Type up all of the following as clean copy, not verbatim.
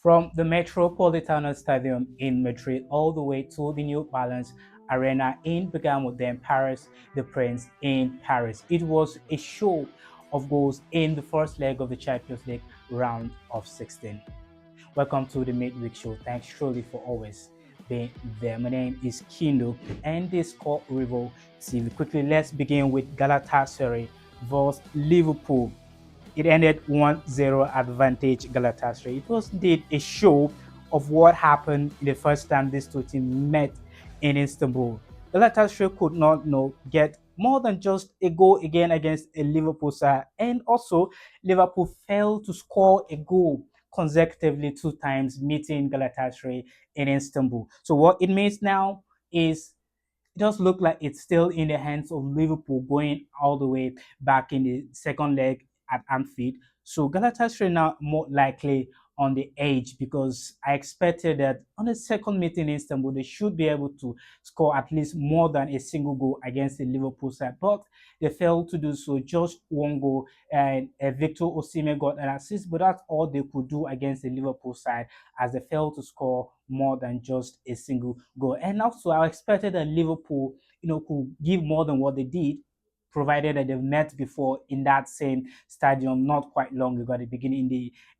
From the Metropolitano Stadium in Madrid all the way to the New Balance Arena in Bergamo, then Paris, the Prince in Paris. It was a show of goals in the first leg of the Champions League round of 16. Welcome to the Midweek Show. Thanks truly for always being there. My name is Kindo and this called Rival TV. Quickly, let's begin with Galatasaray versus Liverpool. It ended 1-0 advantage Galatasaray. It was indeed a show of what happened in the first time these two teams met in Istanbul. Galatasaray could not get more than just a goal again against a Liverpool side, and also Liverpool failed to score a goal consecutively two times meeting Galatasaray in Istanbul. So what it means now is it does look like it's still in the hands of Liverpool going all the way back in the second leg at Anfield. So Galatasaray now more likely on the edge because I expected that on the second meeting in Istanbul they should be able to score at least more than a single goal against the Liverpool side, but they failed to do so. Just one goal, and Victor Osimhen got an assist, but that's all they could do against the Liverpool side as they failed to score more than just a single goal. And also, I expected that Liverpool, could give more than what they did, provided that they've met before in that same stadium not quite long ago at the beginning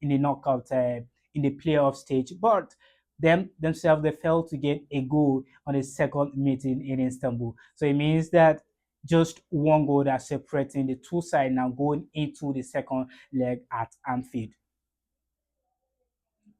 in the knockout in the playoff stage. But themselves they failed to get a goal on the second meeting in Istanbul. So it means that just one goal that's separating the two sides now going into the second leg at Anfield.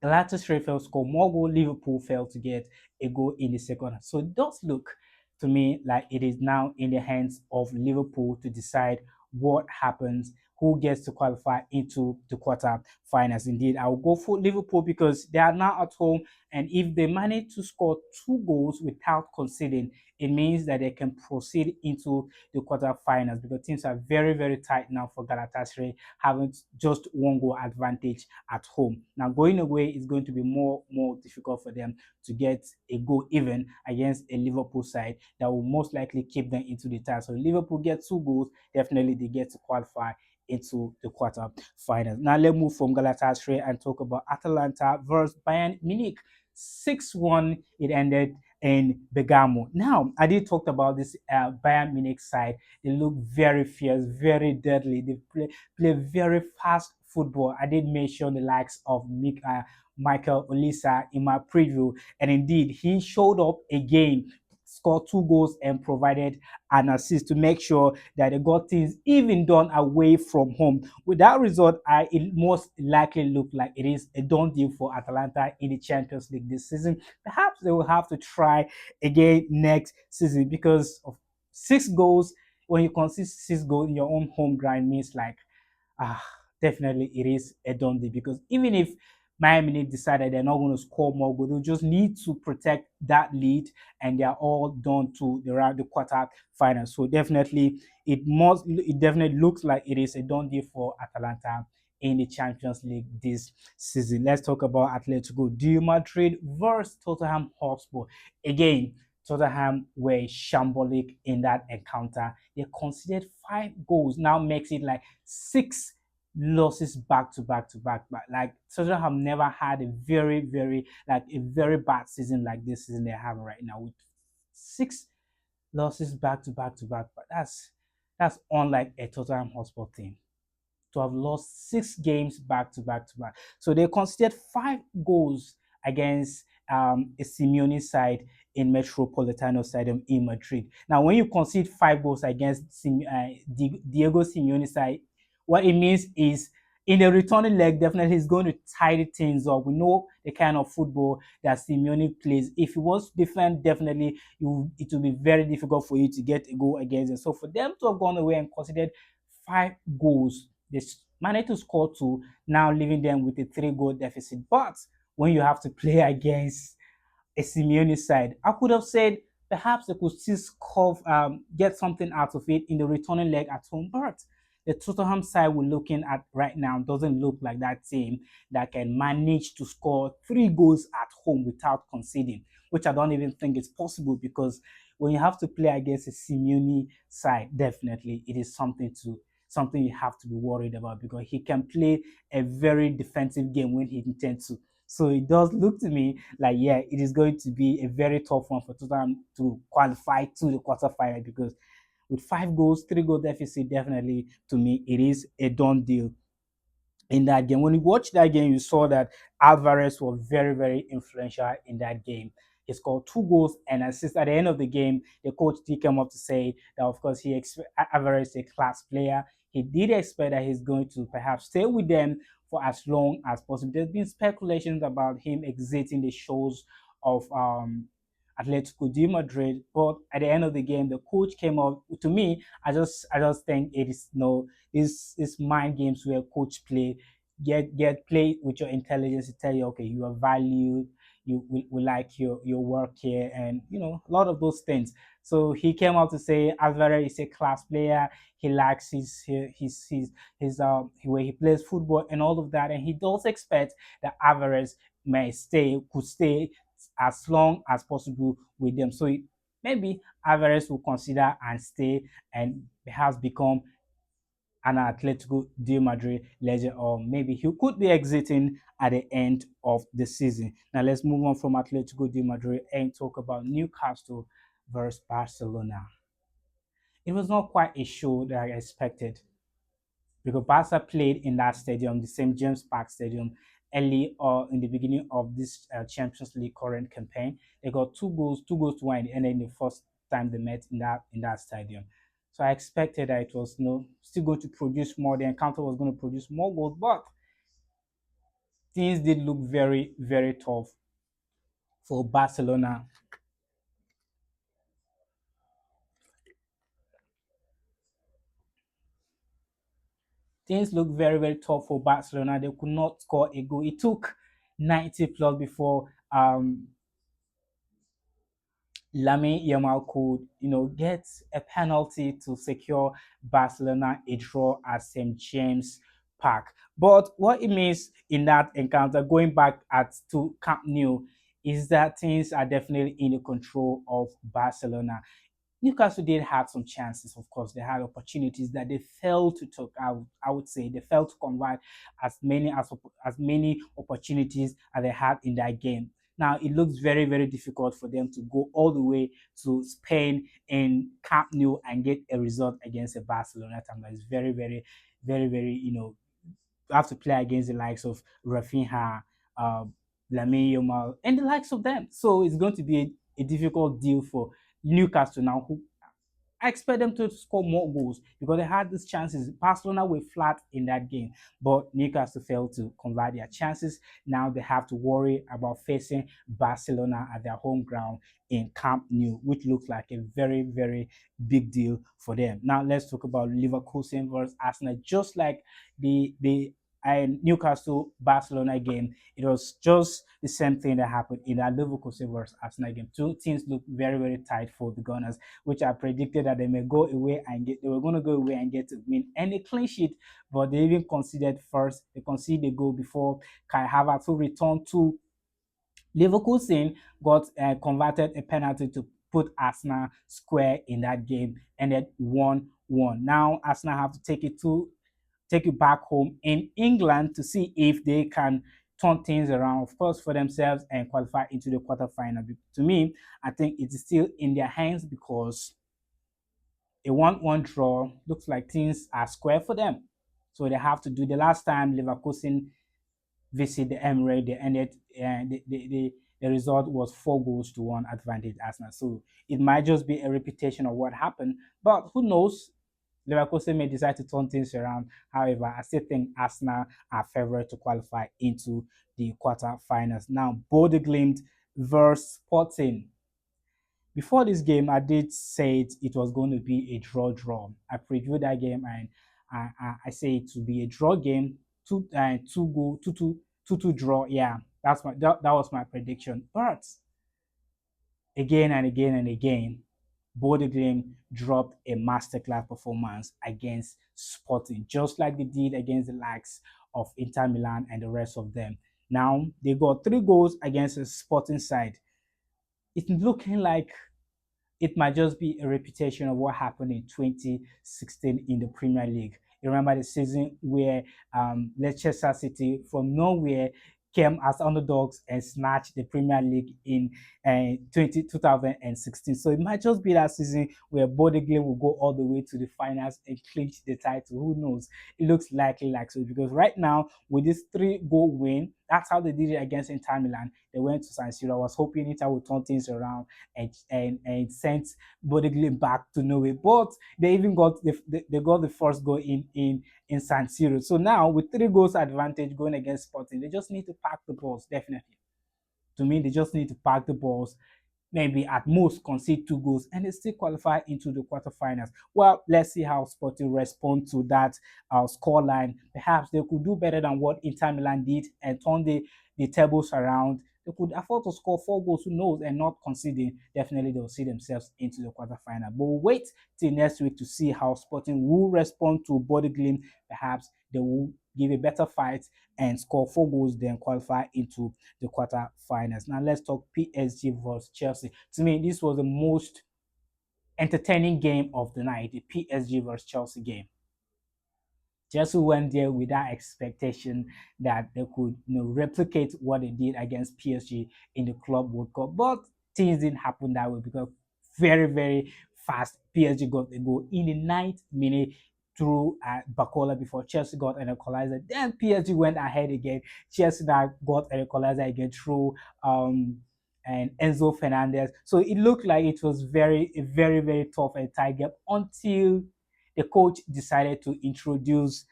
Galatasaray failed to score more goals. Liverpool failed to get a goal in the second half. So it does look to me like it is now in the hands of Liverpool to decide what happens, who gets to qualify into the quarter finals. Indeed, I will go for Liverpool because they are now at home, and if they manage to score two goals without conceding, it means that they can proceed into the quarter finals because teams are very, very tight now for Galatasaray, having just one goal advantage at home. Now, going away is going to be more difficult for them to get a goal even against a Liverpool side that will most likely keep them into the tie. So Liverpool get two goals, definitely they get to qualify into the quarter finals. Now let's move from Galatasaray and talk about Atalanta versus Bayern Munich. 6-1 it ended in Bergamo. Now, I did talk about this Bayern Munich side. They look very fierce, very deadly. They play very fast football. I did mention the likes of Michael Olisa in my preview, and indeed, he showed up again, scored two goals, and provided an assist to make sure that they got things even done away from home. With that result, it most likely look like it is a done deal for Atalanta in the Champions League this season. Perhaps they will have to try again next season because of six goals. When you concede six goals in your own home ground, means like ah, definitely it is a done deal because even if Miami decided they're not going to score more goals, they just need to protect that lead, and they are all done to the quarter final. So definitely, it definitely looks like it is a done deal for Atalanta in the Champions League this season. Let's talk about Atletico de Madrid versus Tottenham Hotspur. Again, Tottenham were shambolic in that encounter. They conceded five goals, now makes it like six losses back to back to back. But like Tottenham have never had a very bad season like this season they're having right now with six losses back to back to back. But that's unlike a Tottenham Hotspur team to have lost six games back to back to back. So they conceded five goals against a Simeone side in Metropolitano Stadium in Madrid. Now, when you concede five goals against Diego Simeone side, what it means is in the returning leg, definitely he's going to tidy things up. We know the kind of football that Simeone plays. If he wants to defend, definitely it will be very difficult for you to get a goal against him. So for them to have gone away and considered five goals, they managed to score two, now leaving them with a three-goal deficit. But when you have to play against a Simeone side, I could have said perhaps they could still score, get something out of it in the returning leg at home. But the Tottenham side we're looking at right now doesn't look like that team that can manage to score three goals at home without conceding, which I don't even think is possible because when you have to play against a Simeone side, definitely it is something you have to be worried about because he can play a very defensive game when he intends to. So it does look to me like, yeah, it is going to be a very tough one for Tottenham to qualify to the quarterfinal because with 5 goals, 3 goal deficit, definitely to me, it is a done deal in that game. When you watch that game, you saw that Alvarez was very, very influential in that game. He scored 2 goals and assists. At the end of the game, the coach did come up to say that, of course, Alvarez is a class player. He did expect that he's going to perhaps stay with them for as long as possible. There's been speculations about him exiting the shows of Atletico de Madrid, but at the end of the game, the coach came up to me. I just think it is no it's mind games where coach play get play with your intelligence to tell you, okay, you are valued, we like your work here, and a lot of those things. So he came out to say Alvarez is a class player. He likes his way he plays football and all of that, and he does expect that Alvarez could stay as long as possible with them. So maybe Alvarez will consider and stay and perhaps become an Atletico de Madrid legend, or maybe he could be exiting at the end of the season. Now let's move on from Atletico de Madrid and talk about Newcastle versus Barcelona. It was not quite a show that I expected because Barca played in that stadium, the St. James Park Stadium, early or in the beginning of this Champions League current campaign. They got 2 goals, 2 goals to one, and then the first time they met in that stadium. So I expected that it was still going to produce more. The encounter was going to produce more goals, but things did look very, very tough for Barcelona. Things look very, very tough for Barcelona. They could not score a goal. It took 90 plus before Lamine Yamal could, get a penalty to secure Barcelona a draw at St. James Park. But what it means in that encounter, going back to Camp Nou, is that things are definitely in the control of Barcelona. Newcastle did have some chances, of course. They had opportunities that they failed to take. I would say they failed to convert as many opportunities as they had in that game. Now it looks very, very difficult for them to go all the way to Spain in Camp Nou and get a result against a Barcelona team that is very, very, very, very. You have to play against the likes of Rafinha, uh, Lamine Yamal, and the likes of them. So it's going to be a difficult deal for Newcastle now, who I expect them to score more goals because they had these chances. Barcelona were flat in that game, but Newcastle failed to convert their chances. Now they have to worry about facing Barcelona at their home ground in Camp Nou, which looks like a very, very big deal for them. Now let's talk about Leverkusen versus Arsenal. Just like the Newcastle Barcelona game, it was just the same thing that happened in that Leverkusen versus Arsenal game. Two teams look very, very tight for the Gunners, which I predicted that they may go away and they were going to go away and get to win any clean sheet, but they even conceded first. They conceded a goal before Kai Havertz, who returned to Leverkusen, got converted a penalty to put Arsenal square in that game, ended 1-1. Now Arsenal have to take it back home in England to see if they can turn things around, of course, for themselves and qualify into the quarterfinal. To me, I think it is still in their hands because a 1-1 draw looks like things are square for them. So they have to do the last time Leverkusen visit the Emirates, they ended the result was 4 goals to one advantage Arsenal. So it might just be a repetition of what happened, but who knows? Leverkusen may decide to turn things around. However, I still think Arsenal are favourite to qualify into the quarterfinals. Now, Bodø Glimt versus Sporting. Before this game, I did say it was going to be a draw. I previewed that game and I say it to be a draw game, two goal, two draw. Yeah, that was my prediction. But again and again and again, Bodø Glimt dropped a masterclass performance against Sporting, just like they did against the likes of Inter Milan and the rest of them. Now they got 3 goals against the Sporting side. It's looking like it might just be a repetition of what happened in 2016 in the Premier League. You remember the season where Leicester City from nowhere came as underdogs and snatched the Premier League in 2016. So it might just be that season where Bodø will go all the way to the finals and clinch the title. Who knows? It looks likely like so because right now with this 3-goal win, that's how they did it against Inter Milan. They went to San Siro. I was hoping Inter would turn things around and sent Bodø back to Norway, but they even got they got the first goal in San Siro. So now with 3 goals advantage going against Sporting, they just need to pack the balls. Definitely, to me, they just need to pack the balls, maybe at most concede 2 goals, and they still qualify into the quarterfinals. Well, let's see how Sporting respond to that scoreline. Perhaps they could do better than what Inter Milan did and turn the tables around. They could afford to score 4 goals, who knows, and not conceding. Definitely, they'll see themselves into the quarterfinal. But we'll wait till next week to see how Sporting will respond to Bodø. Perhaps they will give a better fight and score 4 goals, then qualify into the quarterfinals. Now let's talk PSG versus Chelsea. To me, this was the most entertaining game of the night, the PSG versus Chelsea game. Chelsea went there with that expectation that they could replicate what they did against PSG in the Club World Cup, but things didn't happen that way because very, very fast PSG got the goal in the 9th minute through Bakola before Chelsea got an equalizer. Then PSG went ahead again. Chelsea now got an equalizer again through and Enzo Fernandez. So it looked like it was very, very tough and tight game until the coach decided to introduce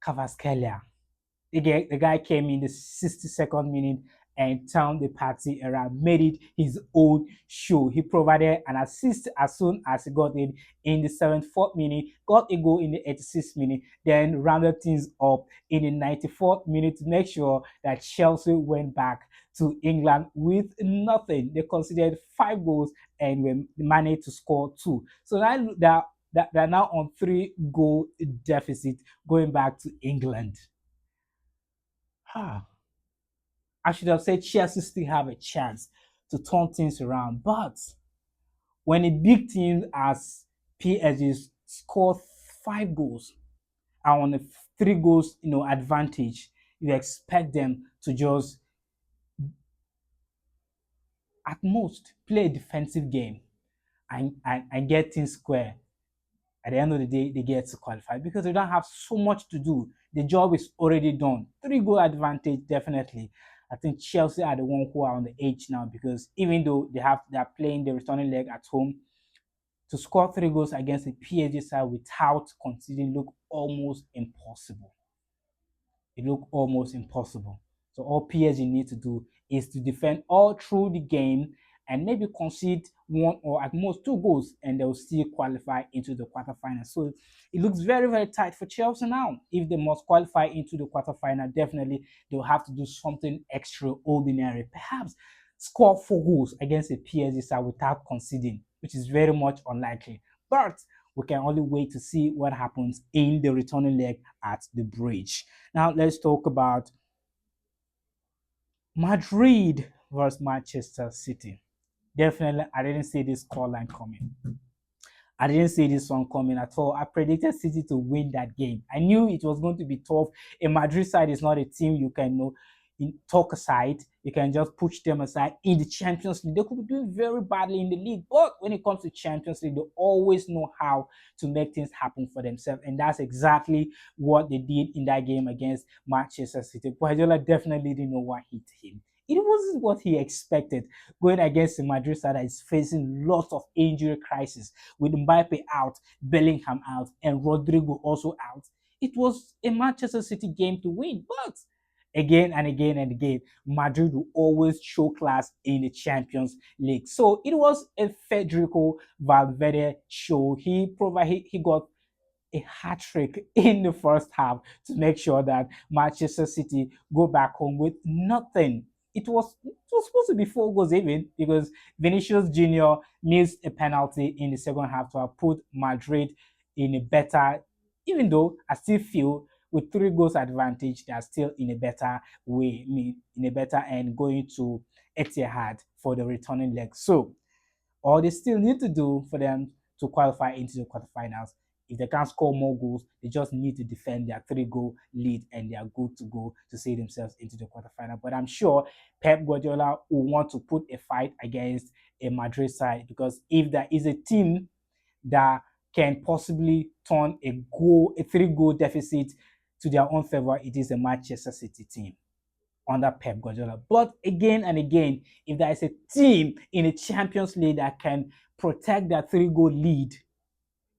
Kvaratskhelia. The guy came in the 62nd minute and turned the party around, made it his own show. He provided an assist as soon as he got in the 74th minute, got a goal in the 86th minute, then rounded things up in the 94th minute to make sure that Chelsea went back to England with nothing. They considered 5 goals and managed to score 2. So now they're now on 3-goal deficit going back to England. I should have said Chelsea still have a chance to turn things around. But when a big team as PSG score 5 goals and on a 3 goals advantage, you expect them to just at most play a defensive game and get things square. At the end of the day, they get to qualify because they don't have so much to do. The job is already done. 3-goal advantage, definitely. I think Chelsea are the one who are on the edge now because even though they are playing the returning leg at home, to score 3 goals against the PSG side without conceding look almost impossible. It looked almost impossible. So all PSG need to do is to defend all through the game and maybe concede 1 or at most 2 goals, and they'll still qualify into the quarterfinals. So it looks very tight for Chelsea now. If they must qualify into the quarterfinal, definitely they'll have to do something extraordinary. Perhaps score 4 goals against a PSG side without conceding, which is very much unlikely. But we can only wait to see what happens in the returning leg at the bridge. Now let's talk about Madrid versus Manchester City. Definitely, I didn't see this scoreline coming. I didn't see this one coming at all. I predicted City to win that game. I knew it was going to be tough. A Madrid side is not a team you can talk aside. You can just push them aside in the Champions League. They could be doing very badly in the league, but when it comes to Champions League, they always know how to make things happen for themselves, and that's exactly what they did in that game against Manchester City. Guardiola definitely didn't know what hit him. It wasn't what he expected going against the Madrid side that is facing lots of injury crisis with Mbappe out, Bellingham out, and Rodrigo also out. It was a Manchester City game to win, but again and again and again, Madrid will always show class in the Champions League. So it was a Federico Valverde show. He got a hat trick in the first half to make sure that Manchester City go back home with nothing. It was supposed to be 4 goals even because Vinicius Junior missed a penalty in the second half to have put Madrid in a better, even though I still feel with 3 goals advantage, they are still in a better way, in a better end going to Etihad for the returning leg. So all they still need to do for them to qualify into the quarterfinals If they can't score more goals, they just need to defend their 3-goal lead and they are good to go to see themselves into the quarterfinal. But I'm sure Pep Guardiola will want to put a fight against a Madrid side, because if there is a team that can possibly turn a 3-goal deficit to their own favor, it is a Manchester City team under Pep Guardiola. But again and again, if there is a team in a Champions League that can protect that 3-goal lead,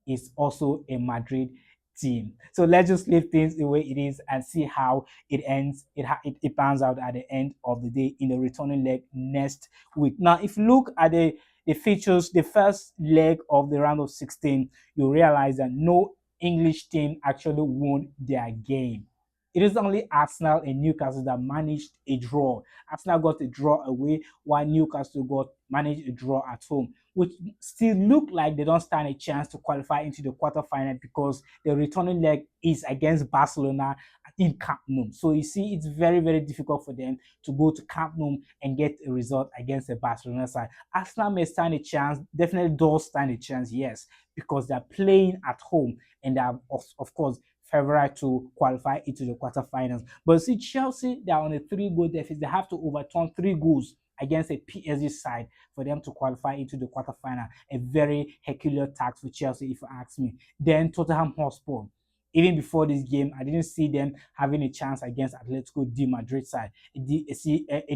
it's also a Madrid team. So let's just leave things the way it is and see how it ends. It pans out at the end of the day in the returning leg next week. Now, if you look at the features, the first leg of the round of 16, you realize that no English team actually won their game. It is only Arsenal and Newcastle that managed a draw. Arsenal got a draw away, while Newcastle managed a draw at home, which still look like they don't stand a chance to qualify into the quarterfinal, because the returning leg is against Barcelona in Camp Nou. So you see, it's very, very difficult for them to go to Camp Nou and get a result against the Barcelona side. Arsenal may stand a chance, definitely does stand a chance, yes, because they're playing at home and they are, of course, favorite to qualify into the quarterfinals. But see, Chelsea, they are on a 3-goal deficit. They have to overturn 3 goals against a PSG side for them to qualify into the quarterfinal. A very Herculean task for Chelsea, if you ask me. Then Tottenham Hotspur. Even before this game, I didn't see them having a chance against Atletico de Madrid side. A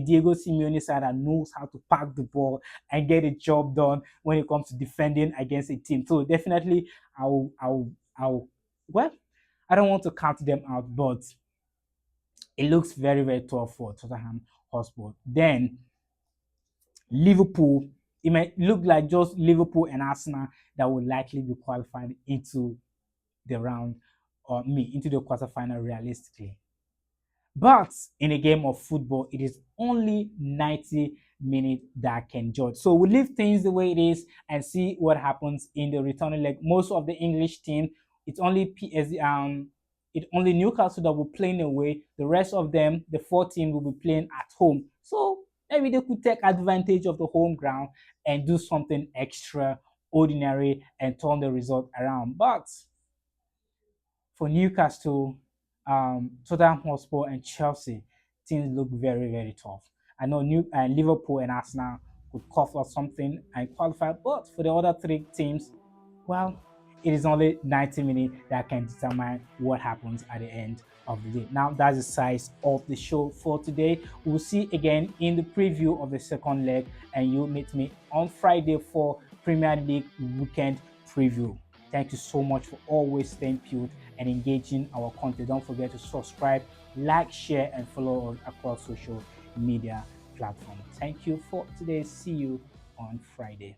Diego Simeone side that knows how to pack the ball and get a job done when it comes to defending against a team. So definitely, well, I don't want to count them out, but it looks very, very tough for Tottenham Hotspur. Then Liverpool, it might look like just Liverpool and Arsenal that will likely be qualified into the round, into the quarterfinal realistically. But in a game of football, it is only 90 minutes that can judge. So we leave things the way it is and see what happens in the returning leg. Most of the English team, it's only only Newcastle that will play away. The rest of them, the 4 teams, will be playing at home. So maybe they could take advantage of the home ground and do something extraordinary and turn the result around. But for Newcastle, Tottenham Hotspur, and Chelsea, things look very, very tough. I know Liverpool and Arsenal could cough up something and qualify, but for the other 3 teams, well, it is only 90 minutes that can determine what happens at the end of the day. Now, that's the size of the show for today. We'll see again in the preview of the second leg, and you'll meet me on Friday for Premier League weekend preview. Thank you so much for always staying tuned and engaging our content. Don't forget to subscribe, like, share, and follow us across social media platforms. Thank you for today. See you on Friday.